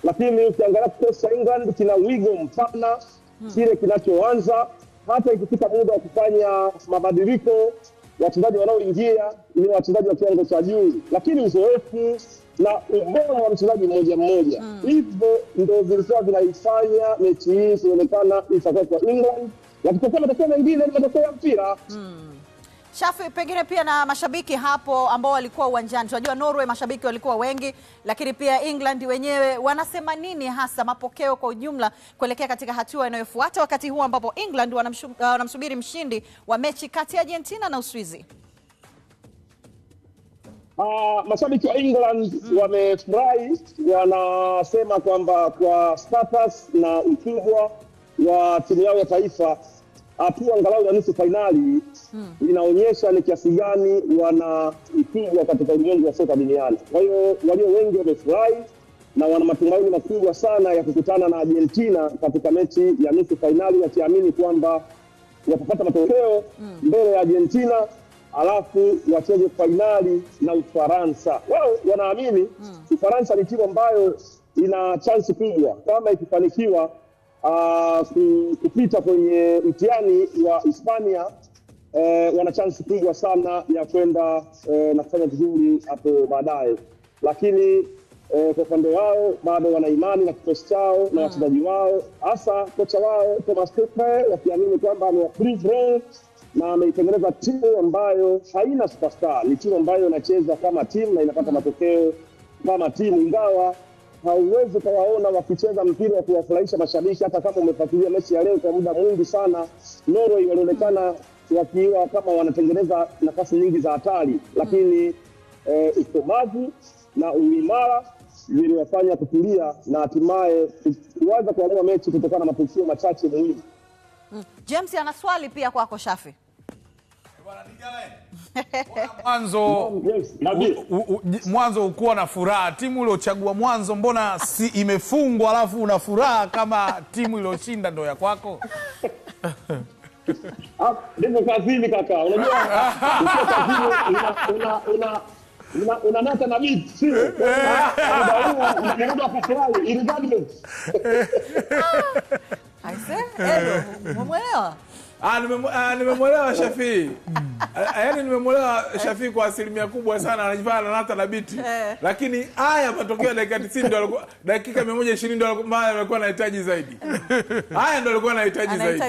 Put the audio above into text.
lakini ukiangalia kikosi cha England kina wigo mpana kile kinachoanza. Hata ikifika muda wa kufanya mabadiliko, wachezaji wanaoingia ni wachezaji wa kiwango cha juu, lakini uzoefu na ubora wa mchezaji mmoja mmoja, hivyo ndio vilikuwa vinaifanya mechi hii kuonekana itakuwa kwa England. Yakitokea matokeo mengine ni matokeo ya mpira. Shafi, pengine pia na mashabiki hapo ambao walikuwa uwanjani. Tunajua Norway mashabiki walikuwa wengi, lakini pia England wenyewe wanasema nini hasa mapokeo kwa ujumla kuelekea katika hatua inayofuata, wakati huu ambapo England wanamsubiri mshindi wa mechi kati ya Argentina na Uswizi? Mashabiki wa England wamefurahi, wanasema kwamba kwa status na ukubwa wa timu yao ya taifa, hatua angalau ya nusu fainali inaonyesha ni kiasi gani wana ukubwa katika ulimwengu wa soka duniani. Kwa hiyo walio wengi wamefurahi na wana matumaini makubwa sana ya kukutana na Argentina katika mechi ya nusu fainali, wakiamini kwamba watapata matokeo mbele ya Argentina alafu wacheze fainali na Ufaransa. Wao wanaamini Ufaransa ni timu ambayo ina chance kubwa kama ikifanikiwa kupita kwenye mtihani wa Hispania. Wana chance kubwa sana ya kwenda na kufanya vizuri hapo baadaye, lakini kwa upande wao bado wana imani na kikosi chao na wachezaji wao, hasa kocha wao Thomas Tuchel, wakiamini kwamba amewaprove wrong na ameitengeneza timu ambayo haina superstar. Ni timu ambayo inacheza kama timu na inapata matokeo kama timu, ingawa hauwezi kuwaona wakicheza mpira wa kuwafurahisha mashabiki. Hata kama umefuatilia mechi ya leo kwa muda mwingi sana, Norway walionekana wakiwa kama wanatengeneza nafasi nyingi za hatari, lakini ukomavu na uimara viliwafanya kutulia na hatimaye kuanza kuamua mechi kutokana na matukio machache muhimu. James ana swali pia kwako Shafi. Mwanzo ukuwa na furaha, timu uliochagua mwanzo mbona si imefungwa alafu una furaha kama timu iliyoshinda ndo ya kwako? Ndio kazini kaka, unajua una nata na beat sio? Ndio afurahi irregardless. Edo, umeelewa? Nimemwelewa Shafi. Yaani nimemwelewa Shafi kwa asilimia kubwa sana, anajifanya na nata na biti. Lakini haya matokeo ya dakika 90 ndio alikuwa, dakika 120 ndio alikuwa anahitaji zaidi. Haya ndio alikuwa anahitaji zaidi.